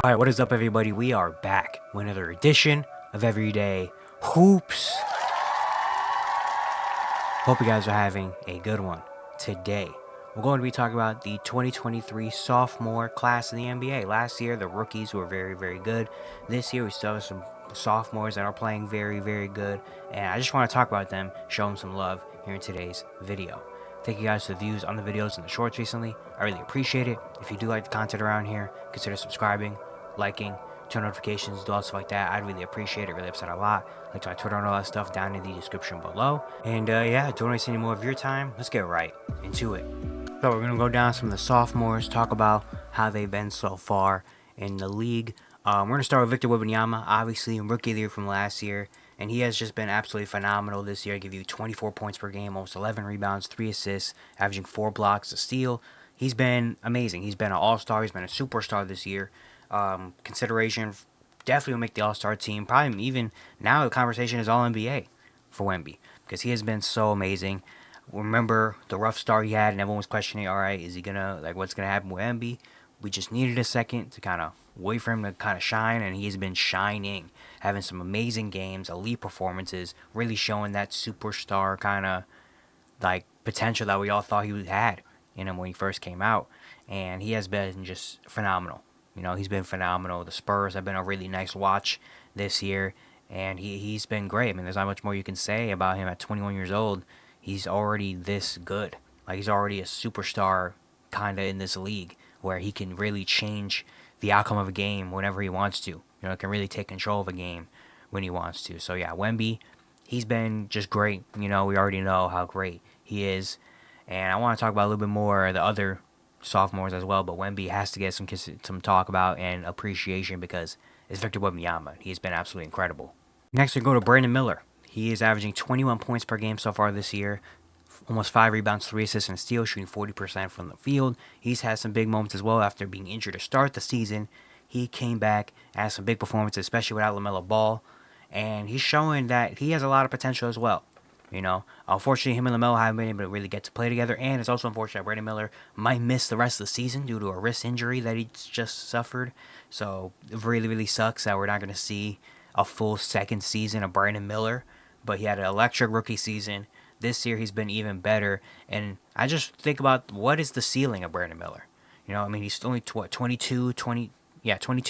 Alright, what is up, everybody? We are back with another edition of Everyday Hoops. Hope you guys are having a good one. Today, we're going to be talking about the 2023 sophomore class in the NBA. Last year, the rookies were very, very good. This year, we still have some sophomores that are playing very, very good. And I just want to talk about them, show them some love here in today's video. Thank you guys for the views on the videos and the shorts recently. I really appreciate it. If you do like the content around here, consider subscribing, liking, turn notifications, do all stuff like that. I'd really appreciate it. Really upset a lot. Like to my Twitter and all that stuff down in the description below. And yeah, don't waste any more of your time. Let's get right into it. So we're gonna go down some of the sophomores, talk about how they've been so far in the league. We're gonna start with Victor Wembanyama, obviously rookie of the year from last year, and he has just been absolutely phenomenal this year. Give you 24 points per game, almost 11 rebounds, 3 assists, averaging 4 blocks, a steal. He's been amazing. He's been an all-star. He's been a superstar this year. Consideration definitely will make the all-star team. Probably even now the conversation is all NBA for Wemby because he has been so amazing. Remember the rough start he had, and everyone was questioning, all right, is he gonna, like, what's gonna happen with Embiid? We just needed a second to kind of wait for him to kind of shine, and he's been shining, having some amazing games, elite performances, really showing that superstar kind of like potential that we all thought he had in him when he first came out, and he has been just phenomenal. You know, he's been phenomenal. The Spurs have been a really nice watch this year, and he's been great. I mean, there's not much more you can say about him at 21 years old. He's already this good. Like, he's already a superstar kind of in this league where he can really change the outcome of a game whenever he wants to. You know, can really take control of a game when he wants to. So yeah, Wemby, he's been just great. You know, we already know how great he is. And I want to talk about a little bit more of the other sophomores as well, but Wemby has to get some talk about and appreciation because it's Victor Wembanyama. He's been absolutely incredible. Next, we go to Brandon Miller. He is averaging 21 points per game so far this year, almost 5 rebounds, 3 assists, and steals, shooting 40% from the field. He's had some big moments as well after being injured to start the season. He came back, had some big performances, especially without LaMelo Ball, and he's showing that he has a lot of potential as well. You know, unfortunately, him and LaMelo haven't been able to really get to play together, and it's also unfortunate that Brandon Miller might miss the rest of the season due to a wrist injury that he just suffered. So it really, really sucks that we're not going to see a full second season of Brandon Miller. But he had an electric rookie season. This year, he's been even better. And I just think about what is the ceiling of Brandon Miller. You know, I mean, he's only 22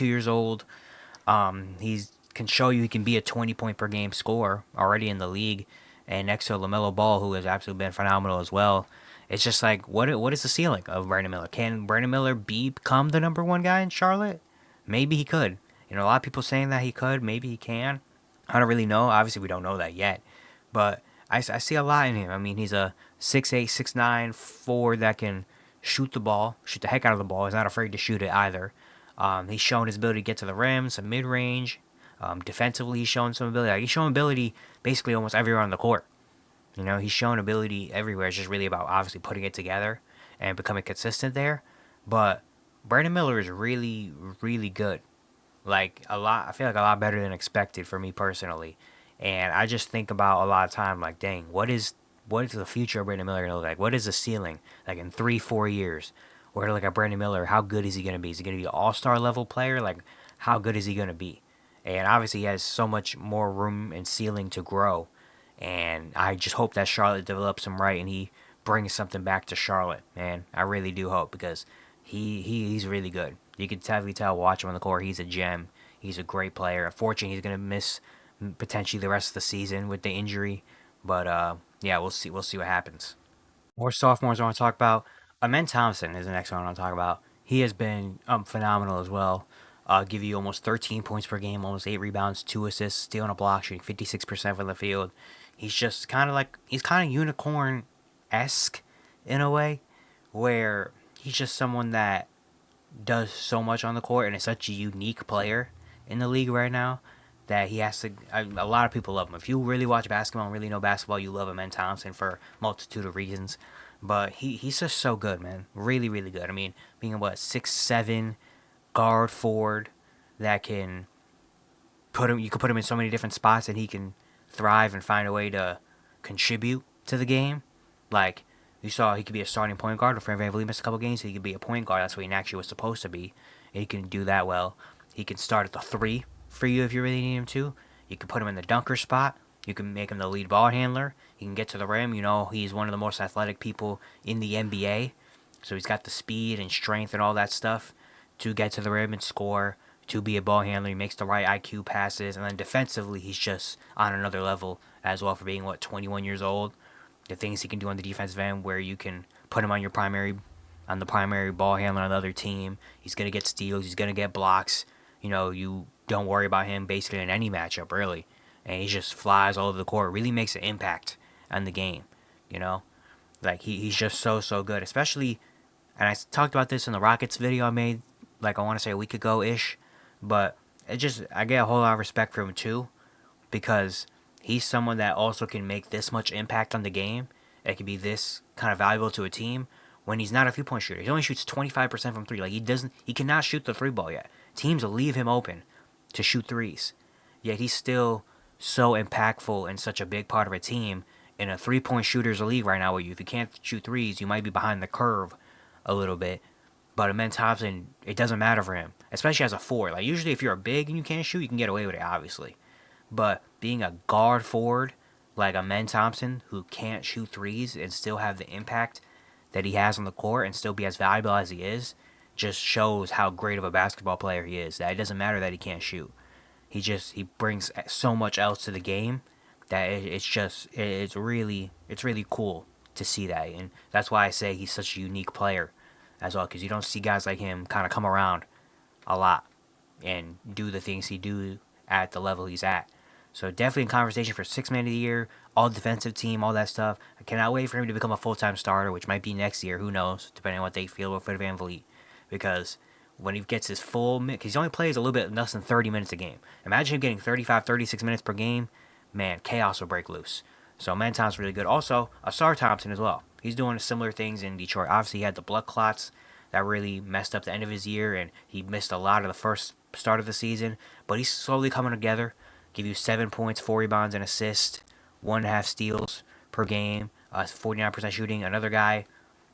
years old. He can show you he can be a 20-point per game scorer already in the league, and next to LaMelo Ball, who has absolutely been phenomenal as well. It's just like, what is the ceiling of Brandon Miller? Can Brandon Miller become the number one guy in Charlotte? Maybe he could. You know, a lot of people saying that he could. Maybe he can. I don't really know. Obviously, we don't know that yet, but I see a lot in him. I mean, he's a 6'8", 6'9", forward that can shoot the ball, shoot the heck out of the ball. He's not afraid to shoot it either. He's shown his ability to get to the rim, some mid range. Defensively, he's shown some ability. Like, he's shown ability basically almost everywhere on the court. You know, he's shown ability everywhere. It's just really about obviously putting it together and becoming consistent there. But Brandon Miller is really, really good. Like, a lot, I feel like a lot better than expected for me personally. And I just think about a lot of time, like, dang, what is the future of Brandon Miller gonna look like? What is the ceiling like in 3-4 years? Or like a Brandon Miller, how good is he gonna be? Is he gonna be an all-star level player? Like, how good is he gonna be? And obviously, he has so much more room and ceiling to grow. And I just hope that Charlotte develops him right and he brings something back to Charlotte. Man, I really do hope because he's really good. You can definitely tell, watch him on the court. He's a gem. He's a great player. Unfortunately, he's gonna miss potentially the rest of the season with the injury. But yeah, we'll see. We'll see what happens. More sophomores I want to talk about. Amen Thompson is the next one I want to talk about. He has been phenomenal as well. Give you almost 13 points per game, almost 8 rebounds, 2 assists, stealing a block, shooting 56% from the field. He's just kind of like, he's kind of unicorn esque in a way, where he's just someone that does so much on the court and is such a unique player in the league right now that he has to. A lot of people love him. If you really watch basketball and really know basketball, you love Amen Thompson for a multitude of reasons. But he's just so good, man. Really, really good. I mean, being a 6'7" guard forward that can put him. You could put him in so many different spots, and he can thrive and find a way to contribute to the game. Like, you saw, he could be a starting point guard. If Fred VanVleet missed a couple games, he could be a point guard. That's what he actually was supposed to be. And he can do that well. He can start at the 3 for you if you really need him to. You can put him in the dunker spot. You can make him the lead ball handler. He can get to the rim. You know, he's one of the most athletic people in the NBA. So he's got the speed and strength and all that stuff to get to the rim and score, to be a ball handler. He makes the right IQ passes. And then defensively, he's just on another level as well for being, 21 years old. The things he can do on the defensive end where you can put him on the primary ball handler on the other team. He's going to get steals. He's going to get blocks. You know, you don't worry about him basically in any matchup, really. And he just flies all over the court. Really makes an impact on the game, you know? Like, he's just so good. Especially, and I talked about this in the Rockets video I made, like, I want to say a week ago-ish. But I get a whole lot of respect for him, too. Because he's someone that also can make this much impact on the game. It can be this kind of valuable to a team when he's not a 3-point shooter. He only shoots 25% from 3. Like, he cannot shoot the 3 ball yet. Teams will leave him open to shoot threes. Yet he's still so impactful and such a big part of a team in a 3-point shooter's league right now where if you can't shoot threes, you might be behind the curve a little bit. But Amen Thompson, it doesn't matter for him, especially as a 4. Like, usually if you're a big and you can't shoot, you can get away with it, obviously. But being a guard forward like Amen Thompson, who can't shoot threes and still have the impact that he has on the court and still be as valuable as he is, just shows how great of a basketball player he is. That it doesn't matter that he can't shoot. He brings so much else to the game that it's really cool to see that, and that's why I say he's such a unique player as well, because you don't see guys like him kind of come around a lot and do the things he do at the level he's at. So definitely in conversation for 6th man of the year, all defensive team, all that stuff. I cannot wait for him to become a full-time starter, which might be next year. Who knows, depending on what they feel with Fred VanVleet. Because when he gets his full minute, because he only plays a little bit less than 30 minutes a game. Imagine him getting 35, 36 minutes per game. Man, chaos will break loose. So Amen Thompson's really good. Also, Asar Thompson as well. He's doing similar things in Detroit. Obviously, he had the blood clots that really messed up the end of his year, and he missed a lot of the first start of the season. But he's slowly coming together. Give you 7 points, 4 rebounds, and assists, 1.5 steals per game, 49% shooting. Another guy,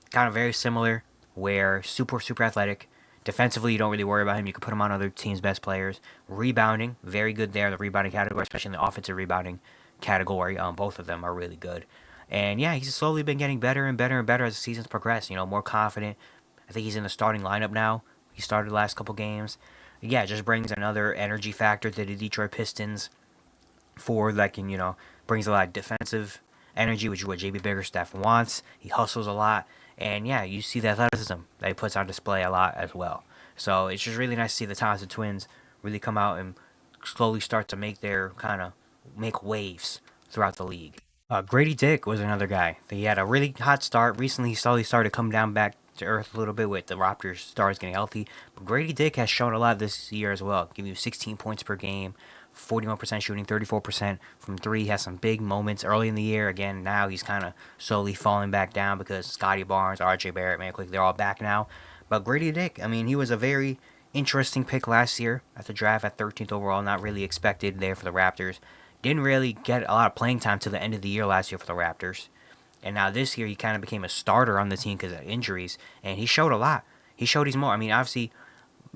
kind of very similar, where super athletic. Defensively, you don't really worry about him. You can put him on other teams' best players. Rebounding, very good there, the rebounding category, especially in the offensive rebounding category. Both of them are really good. And yeah, he's slowly been getting better and better and better as the season's progressed. You know, more confident. I think he's in the starting lineup now. He started the last couple games. Yeah, it just brings another energy factor to the Detroit Pistons. Forward that can, brings a lot of defensive energy, which is what JB Bickerstaff wants. He hustles a lot. And yeah, you see the athleticism that he puts on display a lot as well. So it's just really nice to see the Thompson twins really come out and slowly start to make waves throughout the league. Grady Dick was another guy. He had a really hot start. Recently, he slowly started to come down back to earth a little bit with the Raptors stars getting healthy. But Grady Dick has shown a lot this year as well, giving you 16 points per game, 41% shooting, 34% from 3. He has some big moments early in the year. Again, now he's kind of slowly falling back down because Scotty Barnes, RJ Barrett, man, quick, they're all back now. But Grady Dick, I mean, he was a very interesting pick last year at the draft at 13th overall. Not really expected there for the Raptors. Didn't really get a lot of playing time till the end of the year last year for the Raptors. And now this year he kind of became a starter on the team because of injuries. And he showed a lot. He showed he's more. I mean, obviously,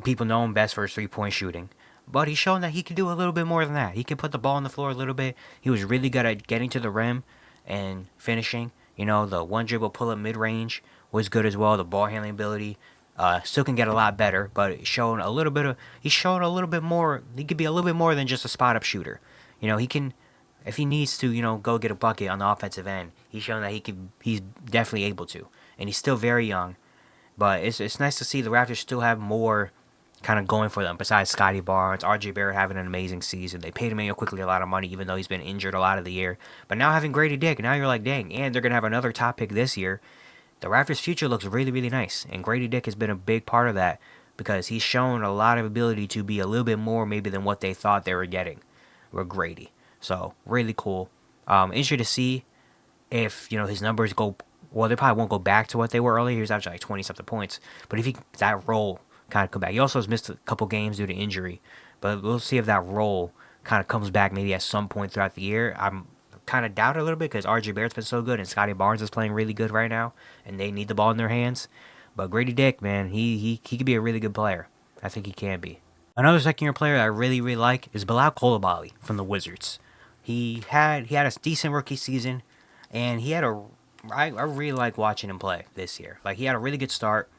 people know him best for his 3-point shooting. But he's shown that he can do a little bit more than that. He can put the ball on the floor a little bit. He was really good at getting to the rim and finishing. You know, the one dribble pull-up mid-range was good as well. The ball handling ability still can get a lot better, but he's shown a little bit more. He could be a little bit more than just a spot-up shooter. You know, he can, if he needs to, go get a bucket on the offensive end. He's shown that he's definitely able to, and he's still very young. But it's nice to see the Raptors still have more kind of going for them besides Scotty Barnes, RJ Barrett having an amazing season. They paid Emmanuel Quickly a lot of money, even though he's been injured a lot of the year. But now having Grady Dick, now you're like, dang, and they're gonna have another top pick this year. The Raptors' future looks really, really nice, and Grady Dick has been a big part of that because he's shown a lot of ability to be a little bit more maybe than what they thought they were getting with Grady. So really cool. Interested to see if his numbers go. Well, they probably won't go back to what they were earlier. He was actually like 20-something points. But if that role kind of come back, he also has missed a couple games due to injury. But we'll see if that role kind of comes back maybe at some point throughout the year. I'm kind of doubt it a little bit because RJ Barrett's been so good and Scotty Barnes is playing really good right now, and they need the ball in their hands. But Grady Dick, man, he could be a really good player. I think he can be. Another second year player that I really, really like is Bilal Coulibaly from the Wizards. He had a decent rookie season, and I really like watching him play this year. Like, he had a really good start.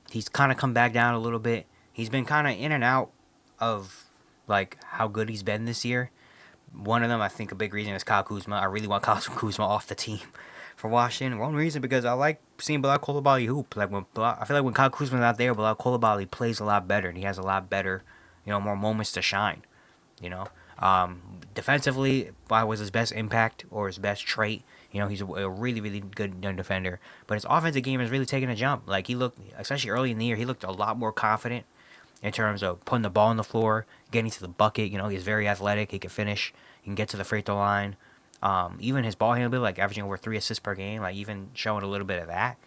He's kind of come back down a little bit. He's been kind of in and out of like how good he's been this year. One of them, I think, a big reason is Kyle Kuzma. I really want Kyle Kuzma off the team for Washington. One reason because I like seeing Bilal Coulibaly hoop. I feel like when Kyle Kuzma's not there, Bilal Coulibaly plays a lot better, and he has a lot better, more moments to shine. You know, defensively, why was his best impact or his best trait? He's a really, really good young defender. But his offensive game is really taking a jump. Like, he looked, especially early in the year, he looked a lot more confident in terms of putting the ball on the floor, getting to the bucket. He's very athletic. He can finish. He can get to the free throw line. Even his ball handling, like averaging over 3 assists per game, like even showing a little bit of that.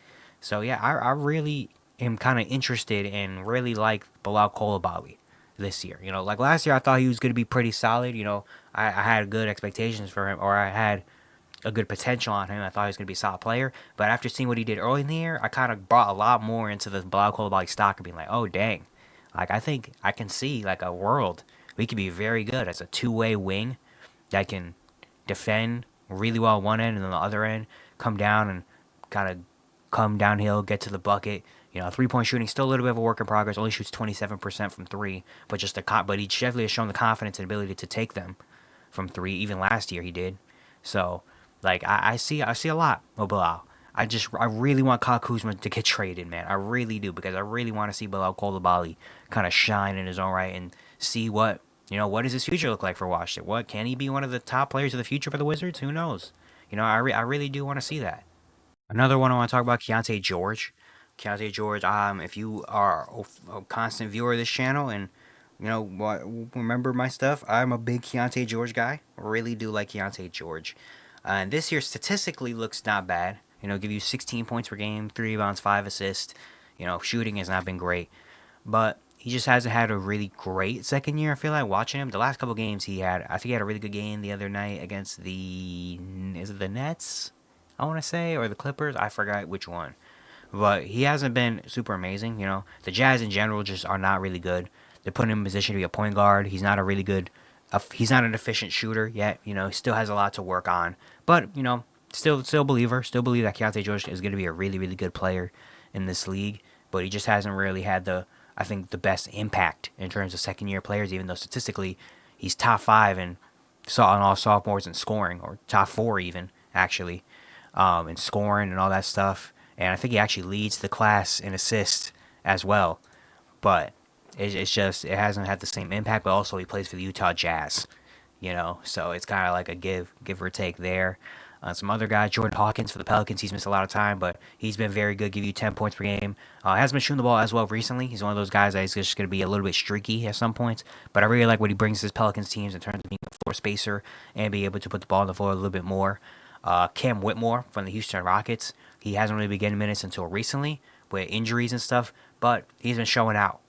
So yeah, I really am kind of interested and really like Bilal Coulibaly this year. Like last year, I thought he was going to be pretty solid. I had good expectations for him, or I had a good potential on him. I thought he was going to be a solid player. But after seeing what he did early in the year, I kind of brought a lot more into the Bilal Coulibaly stock and being like, oh, dang. Like, I think I can see, like, a world we could be very good as a two-way wing that can defend really well on one end and then the other end come down and kind of come downhill, get to the bucket. 3-point shooting still a little bit of a work in progress. Only shoots 27% from three, but but he definitely has shown the confidence and ability to take them from three. Even last year he did. So like I see a lot of Bilal. I really want Kyle Kuzma to get traded, man. I really do because I really want to see Bilal Coulibaly kind of shine in his own right and see what does his future look like for Washington. What can he be one of the top players of the future for the Wizards? Who knows? I really do want to see that. Another one I want to talk about, Keontae George. Keontae George. If you are a constant viewer of this channel and remember my stuff, I'm a big Keontae George guy. Really do like Keontae George. And this year statistically looks not bad. Give you 16 points per game, 3 rebounds, 5 assists. Shooting has not been great, but he just hasn't had a really great second year. I feel like watching him. The last couple games I think he had a really good game the other night against is it the Nets? I want to say, or the Clippers. I forgot which one. But he hasn't been super amazing. The Jazz in general just are not really good. They're putting him in position to be a point guard. He's not a really good. He's not an efficient shooter yet. He still has a lot to work on. But still believer. Still believe that Keontae George is going to be a really, really good player in this league. But he just hasn't really had I think, the best impact in terms of second year players. Even though statistically, he's top 5 and saw on all sophomores in scoring, or top 4 even actually, in scoring and all that stuff. And I think he actually leads the class in assists as well. But it's just it hasn't had the same impact. But also he plays for the Utah Jazz, so it's kind of like a give or take there. Some other guy, Jordan Hawkins for the Pelicans, he's missed a lot of time, but he's been very good, give you 10 points per game. Hasn't been shooting the ball as well recently. He's one of those guys that is just going to be a little bit streaky at some points, but I really like what he brings to his Pelicans teams in terms of being a floor spacer and be able to put the ball on the floor a little bit more. Cam Whitmore from the Houston Rockets, he hasn't really been getting minutes until recently with injuries and stuff, but he's been showing out.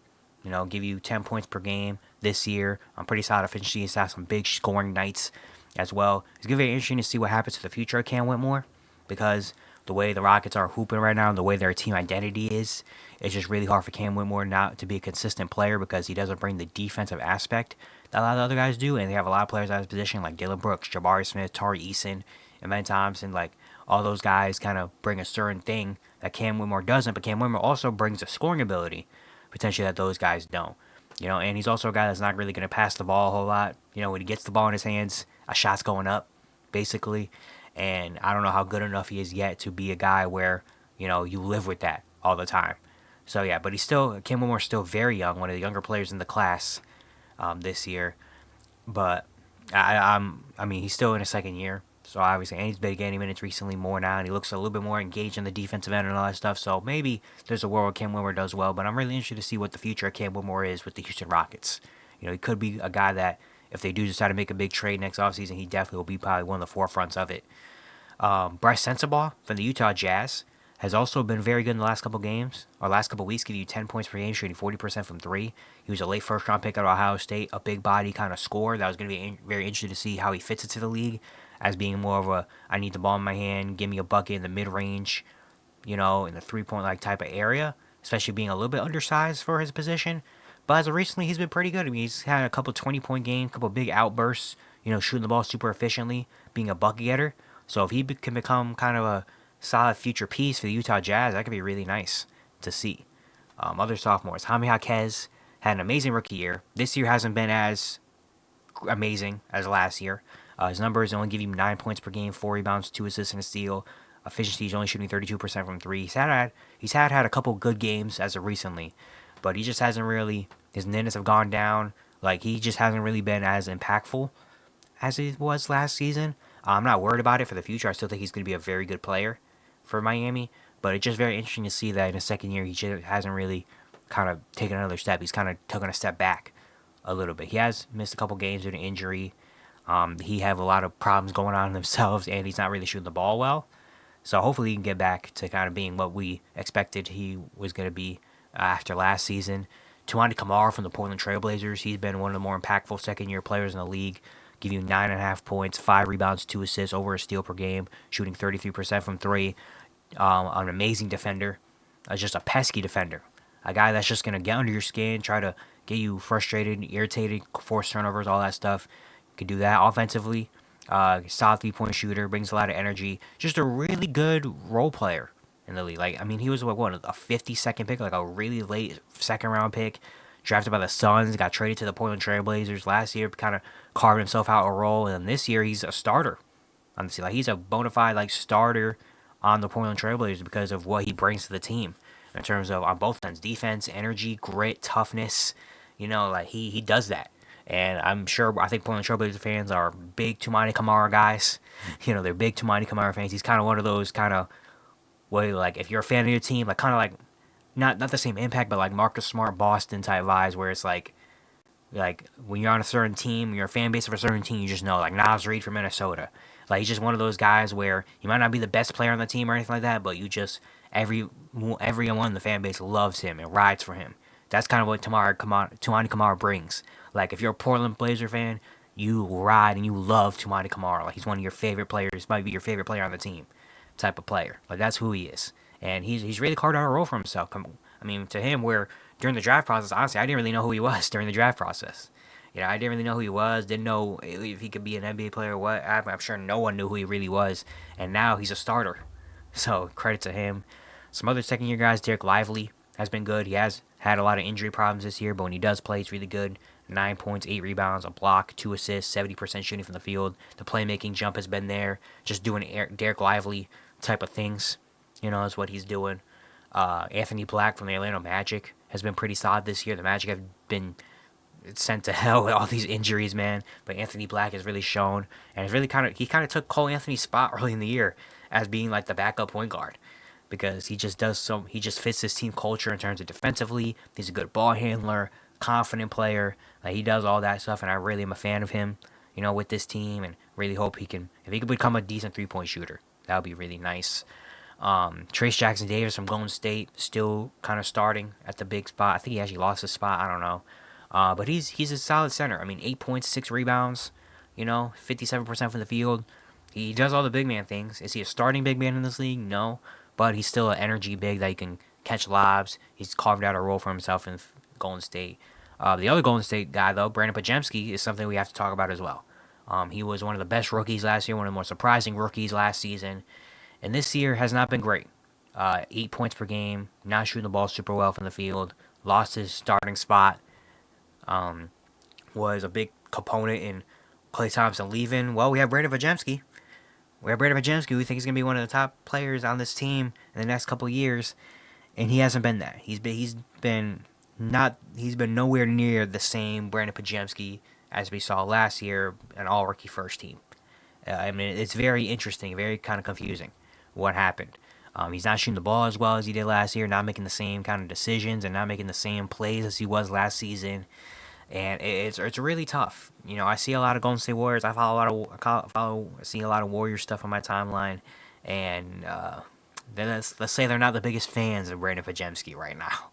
Give you 10 points per game this year. I'm pretty solid efficiency. He's had some big scoring nights as well. It's going to be very interesting to see what happens to the future of Cam Whitmore, because the way the Rockets are hooping right now and the way their team identity is, it's just really hard for Cam Whitmore not to be a consistent player because he doesn't bring the defensive aspect that a lot of the other guys do. And they have a lot of players out of his position like Dylan Brooks, Jabari Smith, Tari Eason, and Ben Thompson. Like, all those guys kind of bring a certain thing that Cam Whitmore doesn't, but Cam Whitmore also brings a scoring ability potentially that those guys don't. And he's also a guy that's not really going to pass the ball a whole lot. When he gets the ball in his hands, a shot's going up, basically. And I don't know how good enough he is yet to be a guy where, you live with that all the time. So, yeah, but Cam Whitmore's still very young, one of the younger players in the class this year. But, I mean, he's still in his second year. So, obviously, and he's been getting minutes recently more now, and he looks a little bit more engaged in the defensive end and all that stuff. So, maybe there's a world where Cam Whitmore does well, but I'm really interested to see what the future of Cam Whitmore is with the Houston Rockets. He could be a guy that, if they do decide to make a big trade next offseason, he definitely will be probably one of the forefronts of it. Bryce Sensabaugh from the Utah Jazz has also been very good in the last couple games, or last couple weeks, give you 10 points per game, shooting 40% from three. He was a late first-round pick out of Ohio State, a big body kind of scorer. That was going to be very interesting to see how he fits into the league as being more of I need the ball in my hand, give me a bucket in the mid-range, in the three-point type of area, especially being a little bit undersized for his position. But as of recently, he's been pretty good. I mean, he's had a couple 20-point games, a couple big outbursts, shooting the ball super efficiently, being a bucket getter. So if he can become kind of a solid future piece for the Utah Jazz, that could be really nice to see. Other sophomores, Jaime Jaquez had an amazing rookie year. This year hasn't been as amazing as last year. His numbers only give you 9 points per game, 4 rebounds, 2 assists, and a steal. Efficiency, he's only shooting 32% from three. He's had a couple good games as of recently, but he just hasn't really. His minutes have gone down. Like, he just hasn't really been as impactful as he was last season. I'm not worried about it for the future. I still think he's going to be a very good player for Miami, but it's just very interesting to see that in his second year he just hasn't really kind of taken another step. He's kind of taken a step back a little bit. He has missed a couple games due to injury. He have a lot of problems going on themselves, and he's not really shooting the ball well. So hopefully he can get back to kind of being what we expected he was going to be after last season. Toumani Camara from the Portland Trailblazers, he's been one of the more impactful second-year players in the league. Give you 9.5 points, 5 rebounds, 2 assists, over a steal per game, shooting 33% from three. An amazing defender, just a pesky defender. A guy that's just going to get under your skin, try to get you frustrated, irritated, force turnovers, all that stuff. Can do that offensively. Solid 3-point shooter, brings a lot of energy. Just a really good role player in the league. Like, I mean, he was a 52nd pick, like a really late second round pick, drafted by the Suns, got traded to the Portland Trailblazers last year, kind of carved himself out a role, and this year he's a starter. Honestly, like, he's a bona fide starter on the Portland Trailblazers because of what he brings to the team in terms of on both ends, defense, energy, grit, toughness. He does that. And I think Portland Trailblazers fans are big Toumani Camara guys. They're big Toumani Camara fans. He's kind of one of those kind of, if you're a fan of your team, kind of not the same impact, but like Marcus Smart, Boston type vibes, where it's like when you're on a certain team, you're a fan base of a certain team, you just know, like Naz Reid from Minnesota. Like, he's just one of those guys where you might not be the best player on the team or anything like that, but you just, everyone in the fan base loves him and rides for him. That's kind of what Toumani Camara brings. Like, if you're a Portland Blazer fan, you ride and you love Toumani Camara. Like, he's one of your favorite players, might be your favorite player on the team type of player. Like, that's who he is. And he's really carved out a role for himself. I mean, to him, where during the draft process, honestly, I didn't really know who he was during the draft process. I didn't really know who he was, didn't know if he could be an NBA player or what. I'm sure no one knew who he really was. And now he's a starter. So, credit to him. Some other second-year guys, Derek Lively has been good. He has had a lot of injury problems this year, but when he does play, he's really good. 9 points, 8 rebounds, a block, 2 assists, 70% shooting from the field. The playmaking jump has been there. Just doing Derek Lively type of things, is what he's doing. Anthony Black from the Orlando Magic has been pretty solid this year. The Magic have been sent to hell with all these injuries, man. But Anthony Black has really shown, and it's really he kind of took Cole Anthony's spot early in the year as being like the backup point guard, because he just fits this team culture in terms of defensively. He's a good ball handler, confident player. Like, he does all that stuff, and I really am a fan of him, with this team, and really hope if he could become a decent 3-point shooter, that would be really nice. Trace Jackson Davis from Golden State still kind of starting at the big spot. I think he actually lost his spot. I don't know. But he's a solid center. I mean, 8 points, 6 rebounds, 57% from the field. He does all the big man things. Is he a starting big man in this league? No. But he's still an energy big that he can catch lobs. He's carved out a role for himself in Golden State. The other Golden State guy, though, Brandon Podziemski, is something we have to talk about as well. He was one of the best rookies last year, one of the more surprising rookies last season. And this year has not been great. 8 points per game, not shooting the ball super well from the field. Lost his starting spot. Was a big component in Klay Thompson leaving. Well, we have Brandon Podziemski. We think he's going to be one of the top players on this team in the next couple of years. And he hasn't been that. He's been nowhere near the same Brandon Podziemski as we saw last year, an all-rookie first team. I mean, it's very interesting, very kind of confusing what happened. He's not shooting the ball as well as he did last year, not making the same kind of decisions and not making the same plays as he was last season. And it's really tough. I see a lot of Golden State Warriors. I see a lot of Warriors stuff on my timeline, and let's say they're not the biggest fans of Brandon Podziemski right now.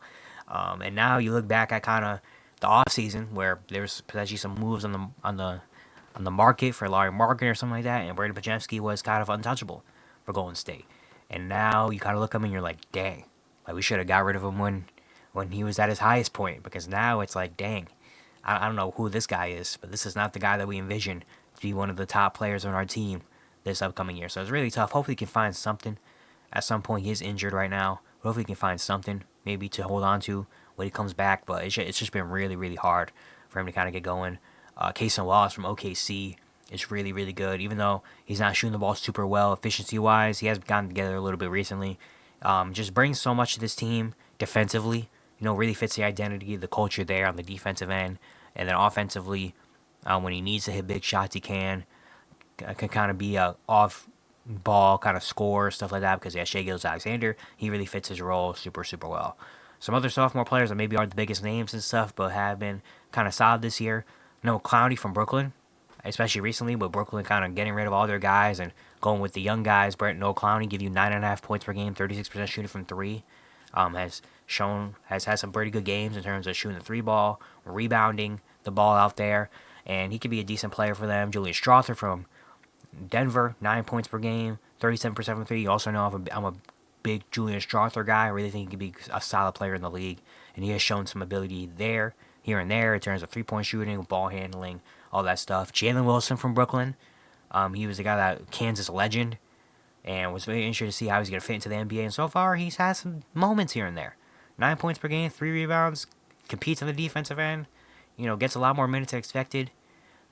And now you look back at kind of the off season where there's potentially some moves on the market for Larry Market or something like that, and Brandon Podziemski was kind of untouchable for Golden State. And now you kind of look at him and you're like, dang, like we should have got rid of him when when he was at his highest point, because now it's like, dang, I don't know who this guy is, but this is not the guy that we envisioned to be one of the top players on our team this upcoming year. So it's really tough. Hopefully he can find something. At some point he is injured right now. Hopefully he can find something maybe to hold on to when he comes back. But it's just been really, really hard for him to kind of get going. Cason Wallace from OKC is really, really good. Even though he's not shooting the ball super well efficiency-wise, he has gotten together a little bit recently. Just brings so much to this team defensively. Really fits the identity, the culture there on the defensive end. And then offensively, when he needs to hit big shots, he can kind of be a off-ball kind of score, stuff like that, because Shai Gilgeous-Alexander, he really fits his role super, super well. Some other sophomore players that maybe aren't the biggest names and stuff, but have been kind of solid this year. Clowney from Brooklyn, especially recently, with Brooklyn kind of getting rid of all their guys and going with the young guys. Noah Clowney give you 9.5 points per game, 36% shooting from three. Has had some pretty good games in terms of shooting the three ball, rebounding the ball out there, and he could be a decent player for them. Julian Strawther from Denver, 9 points per game, 37% from three. You also know I'm a big Julian Strawther guy. I really think he could be a solid player in the league, and he has shown some ability there, here and there, in terms of three-point shooting, ball handling, all that stuff. Jalen Wilson from Brooklyn, he was the guy that Kansas legend, and was very interested to see how he's going to fit into the NBA. And so far, he's had some moments here and there. 9 points per game, 3 rebounds, competes on the defensive end, gets a lot more minutes than expected,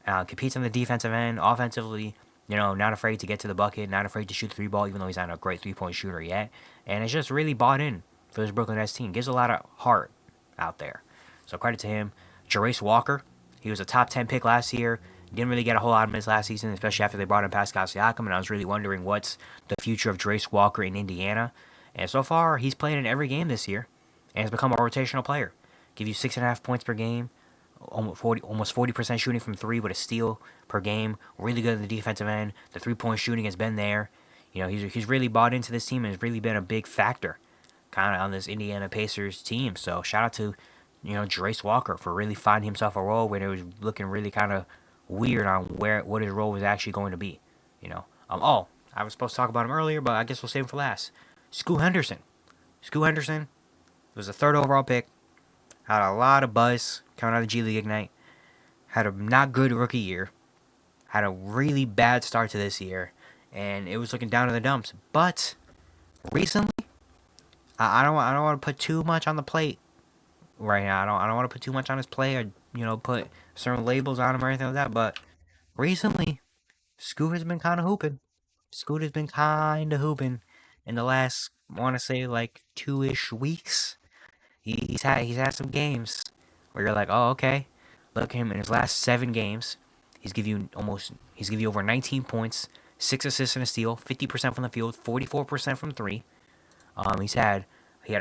competes on the defensive end, offensively, not afraid to get to the bucket, not afraid to shoot the three ball, even though he's not a great three-point shooter yet. And it's just really bought in for this Brooklyn Nets team. Gives a lot of heart out there. So credit to him. Jarace Walker, he was a top 10 pick last year. Didn't really get a whole lot of minutes last season, especially after they brought in Pascal Siakam, and I was really wondering what's the future of Jarace Walker in Indiana. And so far, he's played in every game this year, and has become a rotational player. Give you 6.5 points per game, almost 40% shooting from three with a steal per game. Really good at the defensive end. The three-point shooting has been there. He's really bought into this team and has really been a big factor kind of on this Indiana Pacers team. So shout out to, Jarace Walker for really finding himself a role when it was looking really kind of weird on what his role was actually going to be. I was supposed to talk about him earlier, but I guess we'll save him for last. Scoot Henderson. Scoot Henderson was the 3rd overall pick. Had a lot of buzz coming out of G League Ignite. Had a not good rookie year. Had a really bad start to this year, and it was looking down in the dumps. But recently, I don't want to put too much on the plate right now. I don't want to put too much on his play or put certain labels on him or anything like that. But recently, Scoot has been kind of hooping. Scoot has been kind of hooping in the last, I want to say, like 2-ish weeks. He's had some games where you're like, oh, okay. Look at him in his last 7 games. He's give you over 19 points, 6 assists and a steal, 50% from the field, 44% from three. He had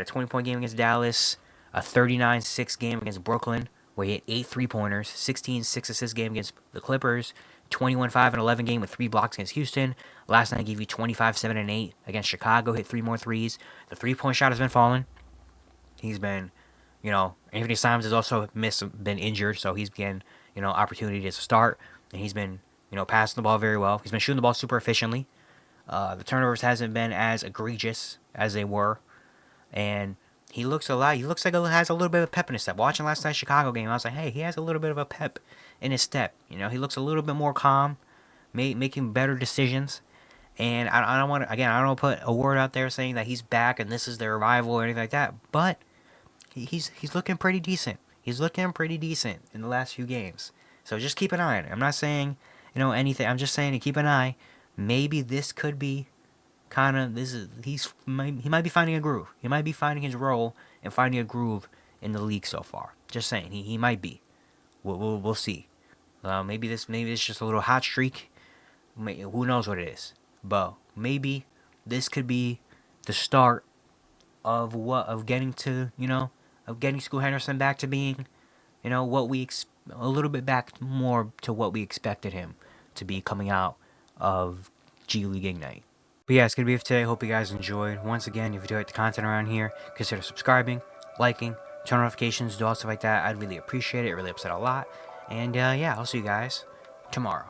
a 20-point game against Dallas, a 39-6 game against Brooklyn, where he had 8 3-pointers, 16-6 assist game against the Clippers, 21-5 and 11 game with 3 blocks against Houston. Last night I gave you 25-7 and 8 against Chicago, hit 3 more threes. The 3-point shot has been falling. He's been, Anthony Simons has also been injured, so he's getting, opportunity to start. And he's been, passing the ball very well. He's been shooting the ball super efficiently. The turnovers hasn't been as egregious as they were. And he looks like he has a little bit of pep in his step. Watching last night's Chicago game, I was like, hey, he has a little bit of a pep in his step. He looks a little bit more calm, making better decisions. And I don't want to put a word out there saying that he's back and this is their rival or anything like that. But he's looking pretty decent. He's looking pretty decent in the last few games. So just keep an eye on it. I'm not saying, anything. I'm just saying to keep an eye. Maybe this could be he might be finding a groove. He might be finding his role and finding a groove in the league so far. Just saying, he might be. We'll see. Maybe it's just a little hot streak. Who knows what it is? But maybe this could be the start of getting Scoot Henderson back to being, a little bit back more to what we expected him to be coming out of G League Ignite. But yeah, it's going to be it for today. Hope you guys enjoyed. Once again, if you like the content around here, consider subscribing, liking, turn notifications, do all stuff like that. I'd really appreciate it. It really upset a lot. And yeah, I'll see you guys tomorrow.